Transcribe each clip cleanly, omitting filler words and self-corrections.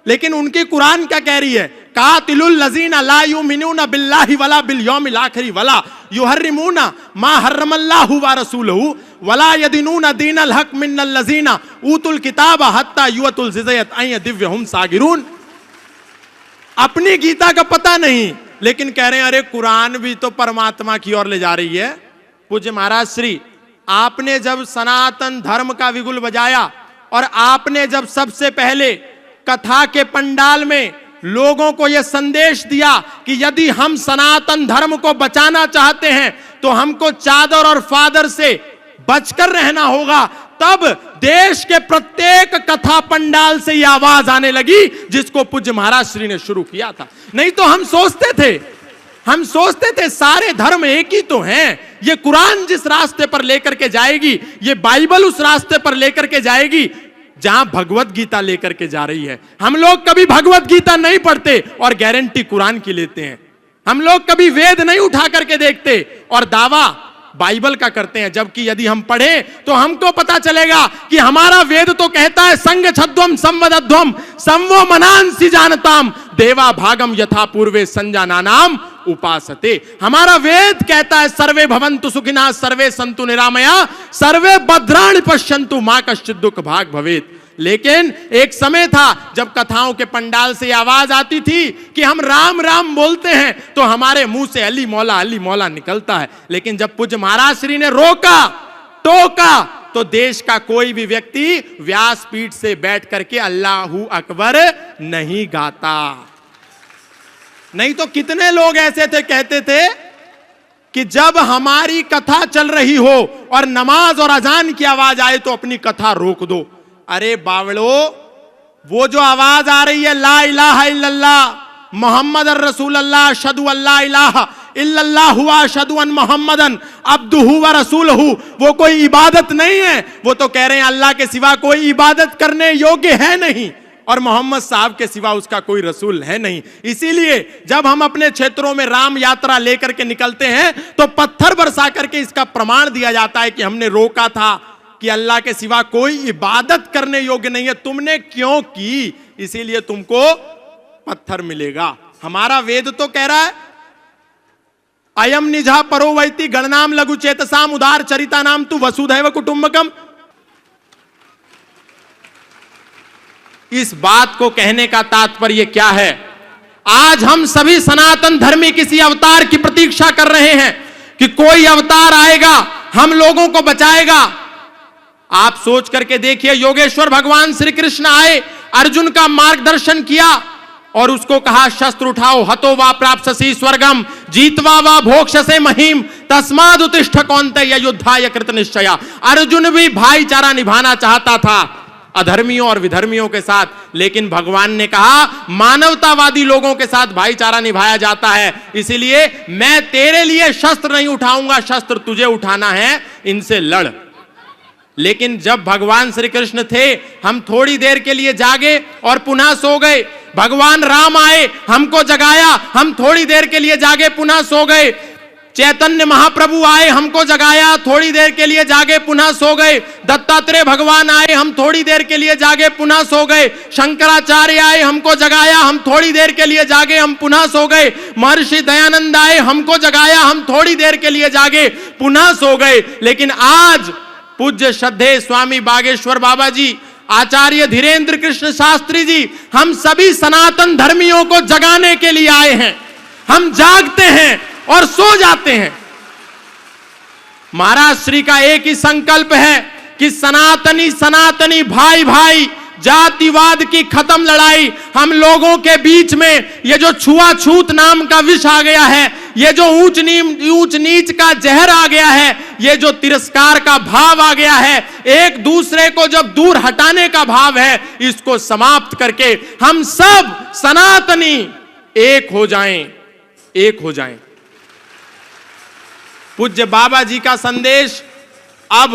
लेकिन उनकी कुरान क्या कह रही है? कातिलुल लजीना ला युमिनूना बिल्लाहि वला बिल यौमिल आखिर वला युहर्रिमूना मा हर्रमल्लाहु व रसूलुहु वला यदीनूना दीनल हक मिनल लजीना ऊतुल किताब हत्ता युअतुल जिज़यत अय दिव्यहुम सागिरून। अपनी गीता का पता नहीं, लेकिन कह रहे हैं अरे कुरान भी तो परमात्मा की ओर ले जा रही है। पूज्य महाराज श्री, आपने जब सनातन धर्म का विगुल बजाया और आपने जब सबसे पहले कथा के पंडाल में लोगों को यह संदेश दिया कि यदि हम सनातन धर्म को बचाना चाहते हैं तो हमको चादर और फादर से बचकर रहना होगा, तब देश के प्रत्येक कथा पंडाल से यह आवाज आने लगी जिसको पूज्य महाराज श्री ने शुरू किया था। नहीं तो हम सोचते थे सारे धर्म एक ही तो हैं। ये कुरान जिस रास्ते पर लेकर के जाएगी, ये बाइबल उस रास्ते पर लेकर के जाएगी जहां भगवत गीता लेकर के जा रही है। हम लोग कभी भगवत गीता नहीं पढ़ते और गारंटी कुरान की लेते हैं। हम लोग कभी वेद नहीं उठा करके देखते और दावा बाइबल का करते हैं, जबकि यदि हम पढ़ें तो हमको पता चलेगा कि हमारा वेद तो कहता है संग छद्वम संवदध्वम संवो मनांसि जानताम देवा भागम यथा पूर्वे संजानानाम उपासते। हमारा वेद कहता है सर्वे भवन्तु सुखिनः सर्वे सन्तु निरामया सर्वे भद्राणि पश्यन्तु मा कश्चित् दुःख भाग भवेत्। लेकिन एक समय था जब कथाओं के पंडाल से आवाज आती थी कि हम राम राम बोलते हैं तो हमारे मुंह से अली मौला निकलता है। लेकिन जब पूज्य महाराज श्री ने रोका टोका तो देश का कोई भी व्यक्ति व्यासपीठ से बैठ करके अल्लाहू अकबर नहीं गाता। नहीं तो कितने लोग ऐसे थे, कहते थे कि जब हमारी कथा चल रही हो और नमाज और अजान की आवाज आए तो अपनी कथा रोक दो। अरे बावड़ो, वो जो आवाज आ रही है ला इलाहा इल्लल्लाह मोहम्मद रसूलुल्लाह अशहदु अल्ला इलाहा इल्लल्लाह हुवा अशहदु अन मोहम्मदन अब्दुहु व रसूलुहु, वो कोई इबादत नहीं है। वो तो कह रहे हैं अल्लाह के सिवा कोई इबादत करने योग्य है नहीं और मोहम्मद साहब के सिवा उसका कोई रसूल है नहीं। इसीलिए जब हम अपने क्षेत्रों में राम यात्रा लेकर के निकलते हैं तो पत्थर बरसा करके इसका प्रमाण दिया जाता है कि हमने रोका था कि अल्लाह के सिवा कोई इबादत करने योग्य नहीं है, तुमने क्यों की, इसीलिए तुमको पत्थर मिलेगा। हमारा वेद तो कह रहा है अयम निजा परो वैति गणनाम लघु चेतसाम उदार चरिता नाम तु वसुधैव कुटुंबकम। इस बात को कहने का तात्पर्य क्या है? आज हम सभी सनातन धर्मी किसी अवतार की प्रतीक्षा कर रहे हैं कि कोई अवतार आएगा हम लोगों को बचाएगा। आप सोच करके देखिए, योगेश्वर भगवान श्री कृष्ण आए, अर्जुन का मार्गदर्शन किया और उसको कहा शस्त्र उठाओ, हतो वा प्राप्स्यसि स्वर्गम जीतवा वा भोक्ष्यसे महीम तस्माद् उत्तिष्ठ कौन्तेय युद्धाय कृत निश्चया। अर्जुन भी भाईचारा निभाना चाहता था अधर्मियों और विधर्मियों के साथ, लेकिन भगवान ने कहा मानवतावादी लोगों के साथ भाईचारा निभाया जाता है, इसलिए मैं तेरे लिए शस्त्र नहीं उठाऊंगा, शस्त्र तुझे उठाना है, इनसे लड़। लेकिन जब भगवान श्री कृष्ण थे हम थोड़ी देर के लिए जागे और पुनः सो गए। भगवान राम आए, हमको जगाया, हम थोड़ी देर के लिए जागे पुनः सो गए। चैतन्य महाप्रभु आए, हमको जगाया, थोड़ी देर के लिए जागे पुनः सो गए। दत्तात्रेय भगवान आए, हम थोड़ी देर के लिए जागे पुनः सो गए। शंकराचार्य आए, हमको जगाया, हम थोड़ी देर के लिए जागे, हम पुनः सो गए। महर्षि दयानंद आए, हमको जगाया, हम थोड़ी देर के लिए जागे पुनः सो गए। लेकिन आज पूज्य श्रद्धेय स्वामी बागेश्वर बाबा जी, आचार्य धीरेन्द्र कृष्ण शास्त्री जी, हम सभी सनातन धर्मियों को जगाने के लिए आए हैं। हम जागते हैं और सो जाते हैं। महाराज श्री का एक ही संकल्प है कि सनातनी भाई भाई जातिवाद की खत्म लड़ाई। हम लोगों के बीच में ये जो छुआछूत नाम का विष आ गया है, ये जो ऊंच नीच का जहर आ गया है, ये जो तिरस्कार का भाव आ गया है, एक दूसरे को जब दूर हटाने का भाव है, इसको समाप्त करके हम सब सनातनी एक हो जाएं। पूज्य बाबा जी का संदेश अब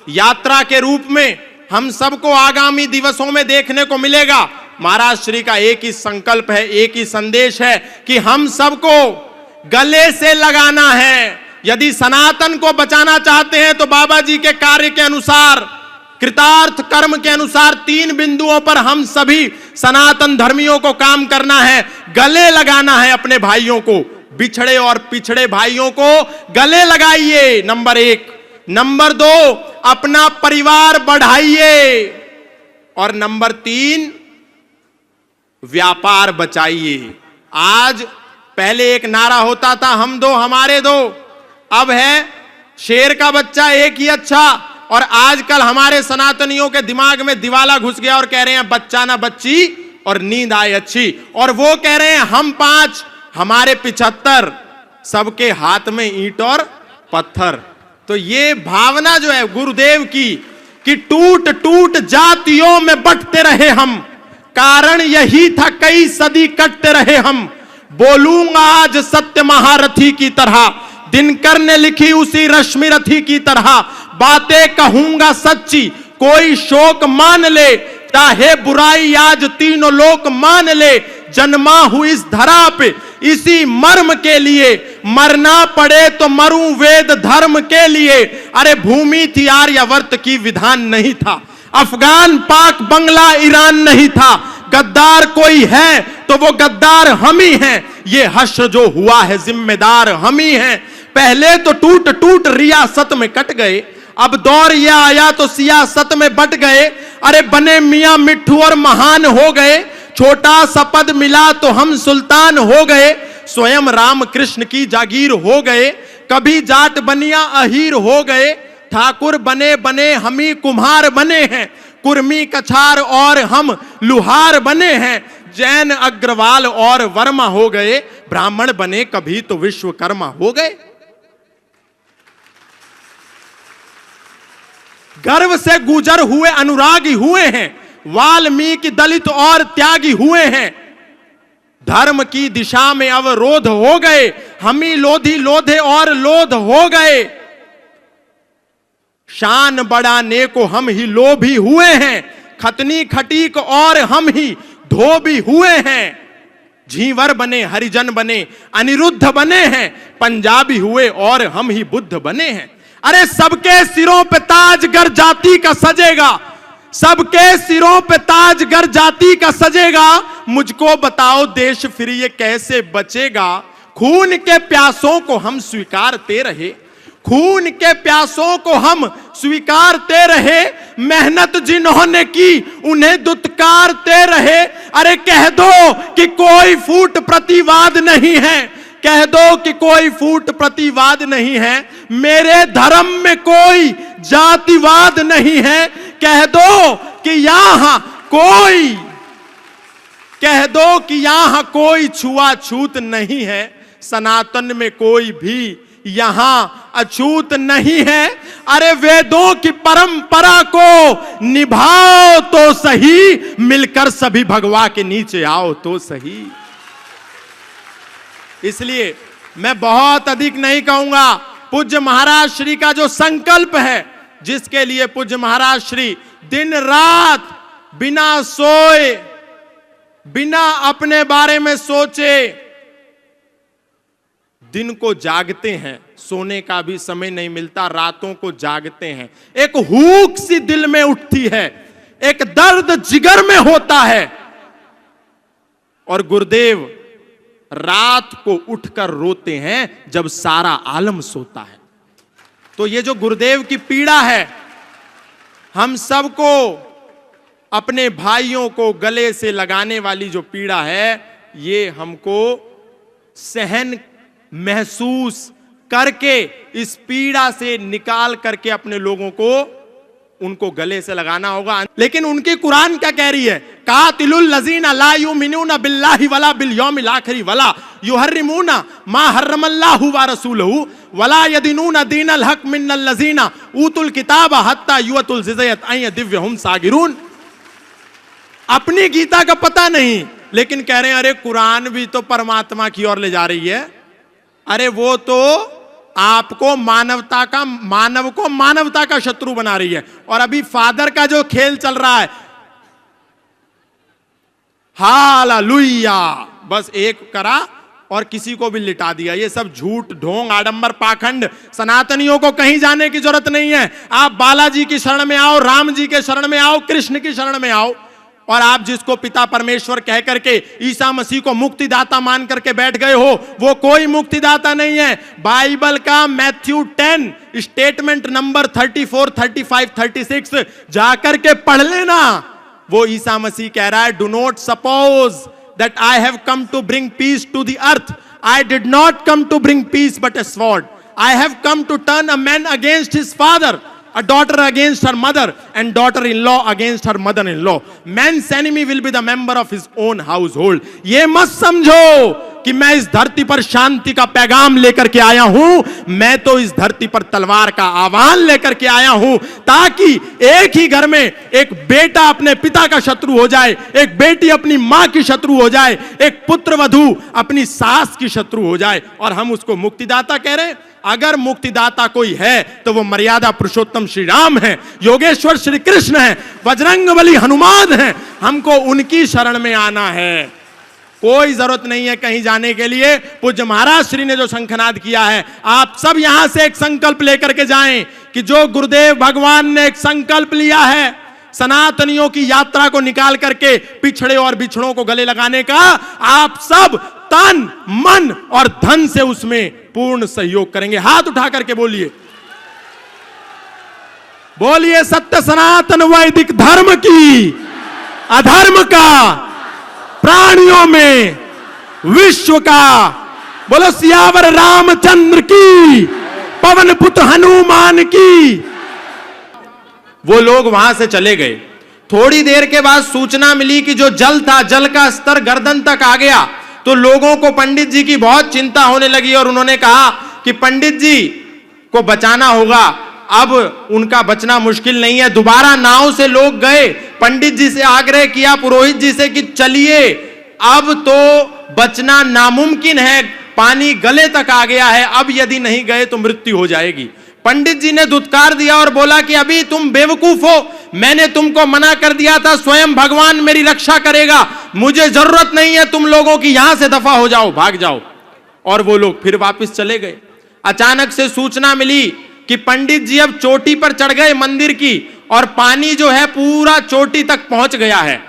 यात्रा के रूप में हम सबको आगामी दिवसों में देखने को मिलेगा। महाराज श्री का एक ही संकल्प है, एक ही संदेश है कि हम सबको गले से लगाना है। यदि सनातन को बचाना चाहते हैं तो बाबा जी के कार्य के अनुसार कृतार्थ कर्म के अनुसार 3 बिंदुओं पर हम सभी सनातन धर्मियों को काम करना है, गले लगाना है अपने भाइयों को, बिछड़े और पिछड़े भाइयों को गले लगाइए, नंबर 1। नंबर 2, अपना परिवार बढ़ाइए, और नंबर 3, व्यापार बचाइए। आज पहले एक नारा होता था, हम दो हमारे दो, अब है शेर का बच्चा एक ही अच्छा। और आजकल हमारे सनातनियों के दिमाग में दिवाला घुस गया और कह रहे हैं बच्चा ना बच्ची और नींद आए अच्छी, और वो कह रहे हैं हम 5 हमारे 75, सबके हाथ में ईंट और पत्थर। तो ये भावना जो है गुरुदेव की कि टूट टूट जातियों में बंटते रहे हम, कारण यही था कई सदी कटते रहे हम। बोलूंगा आज सत्य महारथी की तरह, दिनकर ने लिखी उसी रश्मि रथी की तरह, बातें कहूंगा सच्ची कोई शोक मान ले, चाहे बुराई आज तीनों लोक मान ले। जन्मा हुई इस धरा पे इसी मर्म के लिए, मरना पड़े तो मरूं वेद धर्म के लिए। अरे भूमि थी आर्यावर्त की विधान नहीं था, अफगान पाक बंगला ईरान नहीं था। गद्दार कोई है तो वो गद्दार हम ही हैं, ये हश्र जो हुआ है जिम्मेदार हम ही हैं। पहले तो टूट टूट रियासत में कट गए, अब दौर यह आया तो सियासत में बट गए। अरे बने मियां मिट्ठू और महान हो गए, छोटा सा पद मिला तो हम सुल्तान हो गए। स्वयं राम कृष्ण की जागीर हो गए, कभी जाट बनिया अहीर हो गए। ठाकुर बने बने हम ही कुम्हार बने हैं, कुर्मी कछार और हम लुहार बने हैं। जैन अग्रवाल और वर्मा हो गए, ब्राह्मण बने कभी तो विश्वकर्मा हो गए। गर्व से गुजर हुए अनुरागी हुए हैं, वाल्मीकि दलित और त्यागी हुए हैं। धर्म की दिशा में अवरोध हो गए, हम ही लोधी लोधे और लोध हो गए। शान बढ़ाने को हम ही लोभी हुए हैं, खतनी खटीक और हम ही धोबी हुए हैं। झींवर बने हरिजन बने अनिरुद्ध बने हैं, पंजाबी हुए और हम ही बुद्ध बने हैं। अरे सबके सिरों पे ताजगर जाति का सजेगा, सबके सिरों पे ताजगर जाति का सजेगा। मुझको बताओ देश फिर ये कैसे बचेगा। खून के प्यासों को हम स्वीकारते रहे, खून के प्यासों को हम स्वीकारते रहे। मेहनत जिन्होंने की उन्हें दुत्कारते रहे। अरे कह दो कि कोई फूट प्रतिवाद नहीं है, कह दो कि कोई फूट प्रतिवाद नहीं है। मेरे धर्म में कोई जातिवाद नहीं है, कह दो कि यहां कोई, कह दो कि यहां कोई छुआछूत नहीं है। सनातन में कोई भी यहां अछूत नहीं है। अरे वेदों की परंपरा को निभाओ तो सही, मिलकर सभी भगवा के नीचे आओ तो सही। इसलिए मैं बहुत अधिक नहीं कहूंगा। पूज्य महाराज श्री का जो संकल्प है, जिसके लिए पूज्य महाराज श्री दिन रात बिना सोए, बिना अपने बारे में सोचे दिन को जागते हैं, सोने का भी समय नहीं मिलता, रातों को जागते हैं। एक हुक सी दिल में उठती है, एक दर्द जिगर में होता है। और गुरुदेव रात को उठकर रोते हैं जब सारा आलम सोता है। तो ये जो गुरुदेव की पीड़ा है, हम सबको अपने भाइयों को गले से लगाने वाली जो पीड़ा है, ये हमको सहन महसूस करके इस पीड़ा से निकाल करके अपने लोगों को उनको गले से लगाना होगा। लेकिन उनकी कुरान क्या कह रही है? कातिलुल लजीना ला युमिनूना बिल्लाहि वला बिल यौमिल आखिर वला युहर्रिमूना मा हर्रमल्लाहु व रसूलुहु वला यदीनूना दीनल हक मिनल लजीना ऊतुल किताब हत्ता युअतुल जिज़यत अय दिव्यहुम सागिरून। अपनी गीता का पता नहीं, लेकिन कह रहे हैं अरे कुरान भी तो परमात्मा की ओर ले जा रही है। अरे वो तो आपको मानव को मानवता का शत्रु बना रही है। और अभी फादर का जो खेल चल रहा है, हालेलुया, बस एक करा और किसी को भी लिटा दिया। ये सब झूठ, ढोंग, आडंबर, पाखंड। सनातनियों को कहीं जाने की जरूरत नहीं है। आप बालाजी की शरण में आओ, राम जी के शरण में आओ, कृष्ण की शरण में आओ, और आप जिसको पिता परमेश्वर कह करके ईसा मसीह को मुक्तिदाता मान करके बैठ गए हो, वो कोई मुक्तिदाता नहीं है। बाइबल का मैथ्यू 10 स्टेटमेंट नंबर 34, 35, 36 जाकर के पढ़ लेना। वो ईसा मसीह कह रहा है, do not suppose that I have come to bring peace to the earth. I did not come to bring peace but a sword. I have come to turn a man against his father, a daughter against her mother, and daughter-in-law against her mother-in-law. Man's enemy will be the member of his own household. ये मत समझो कि मैं इस धरती पर शांति का पैगाम लेकर के आया हूं। मैं तो इस धरती पर तलवार का आह्वान लेकर के आया हूं, ताकि एक ही घर में एक बेटा अपने पिता का शत्रु हो जाए, एक बेटी अपनी मां की शत्रु हो जाए, एक पुत्र वधू अपनी सास की शत्रु हो जाए, और हम उसको मुक्तिदाता कह रहे हैं। अगर मुक्तिदाता कोई है तो वो मर्यादा पुरुषोत्तम श्री राम है, योगेश्वर श्री कृष्ण है, बजरंगबली हनुमान है। हमको उनकी शरण में आना है। कोई जरूरत नहीं है कहीं जाने के लिए। पूज्य महाराज श्री ने जो शंखनाद किया है, आप सब यहां से एक संकल्प लेकर के जाएं कि जो गुरुदेव भगवान ने एक संकल्प लिया है सनातनियों की यात्रा को निकाल करके पिछड़े और बिछड़ों को गले लगाने का, आप सब तन, मन और धन से उसमें पूर्ण सहयोग करेंगे। हाथ उठा करके बोलिए, बोलिए सत्य सनातन वैदिक धर्म की, अधर्म का प्राणियों में, विश्व का। बोलो सियावर रामचंद्र की, पवन पुत्र हनुमान की। वो लोग वहां से चले गए। थोड़ी देर के बाद सूचना मिली कि जो जल था, जल का स्तर गर्दन तक आ गया। तो लोगों को पंडित जी की बहुत चिंता होने लगी और उन्होंने कहा कि पंडित जी को बचाना होगा। अब उनका बचना मुश्किल नहीं है। दोबारा नाव से लोग गए, पंडित जी से आग्रह किया, पुरोहित जी से कि चलिए, अब तो बचना नामुमकिन है, पानी गले तक आ गया है, अब यदि नहीं गए तो मृत्यु हो जाएगी। पंडित जी ने धुतकार दिया और बोला कि अभी तुम बेवकूफ हो, मैंने तुमको मना कर दिया था, स्वयं भगवान मेरी रक्षा करेगा, मुझे जरूरत नहीं है तुम लोगों की, यहां से दफा हो जाओ, भाग जाओ। और वो लोग फिर वापस चले गए। अचानक से सूचना मिली कि पंडित जी अब चोटी पर चढ़ गए मंदिर की, और पानी जो है पूरा चोटी तक पहुंच गया है।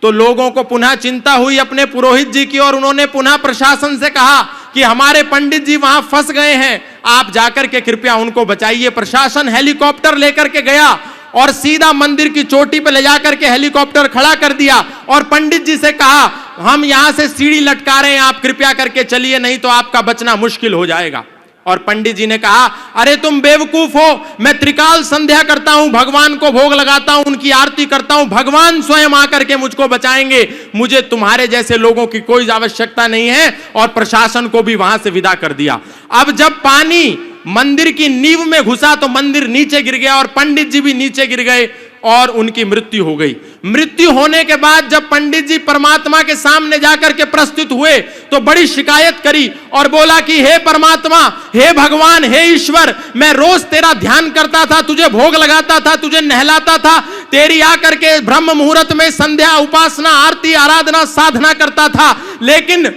तो लोगों को पुनः चिंता हुई अपने पुरोहित जी की, और उन्होंने पुनः प्रशासन से कहा कि हमारे पंडित जी वहां फंस गए हैं, आप जाकर के कृपया उनको बचाइए। प्रशासन हेलीकॉप्टर लेकर के गया और सीधा मंदिर की चोटी पर ले जाकर के हेलीकॉप्टर खड़ा कर दिया, और पंडित जी से कहा हम यहां से सीढ़ी लटका रहे हैं, आप कृपया करके चलिए, नहीं तो आपका बचना मुश्किल हो जाएगा। और पंडित जी ने कहा, अरे तुम बेवकूफ हो, मैं त्रिकाल संध्या करता हूं, भगवान को भोग लगाता हूं, उनकी आरती करता हूं, भगवान स्वयं आकर के मुझको बचाएंगे, मुझे तुम्हारे जैसे लोगों की कोई आवश्यकता नहीं है। और प्रशासन को भी वहां से विदा कर दिया। अब जब पानी मंदिर की नींव में घुसा तो मंदिर नीचे गिर गया और पंडित जी भी नीचे गिर गए और उनकी मृत्यु हो गई। मृत्यु होने के बाद जब पंडित जी परमात्मा के सामने जाकर के प्रस्तुत हुए तो बड़ी शिकायत करी और बोला कि हे परमात्मा, हे भगवान, हे ईश्वर, मैं रोज तेरा ध्यान करता था, तुझे भोग लगाता था, तुझे नहलाता था, तेरी आकर के ब्रह्म मुहूर्त में संध्या, उपासना, आरती, आराधना, साधना करता था, लेकिन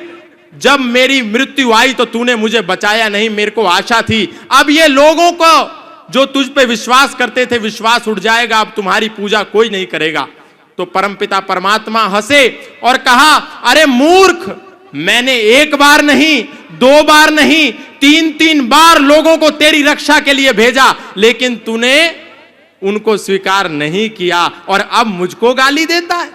जब मेरी मृत्यु आई तो तूने मुझे बचाया नहीं, मेरे को आशा थी अब ये लोगों को जो तुझ पे विश्वास करते थे विश्वास उठ जाएगा, अब तुम्हारी पूजा कोई नहीं करेगा। तो परमपिता परमात्मा हंसे और कहा, अरे मूर्ख, मैंने एक बार नहीं, दो बार नहीं, 3-3 बार लोगों को तेरी रक्षा के लिए भेजा, लेकिन तूने उनको स्वीकार नहीं किया और अब मुझको गाली देता है।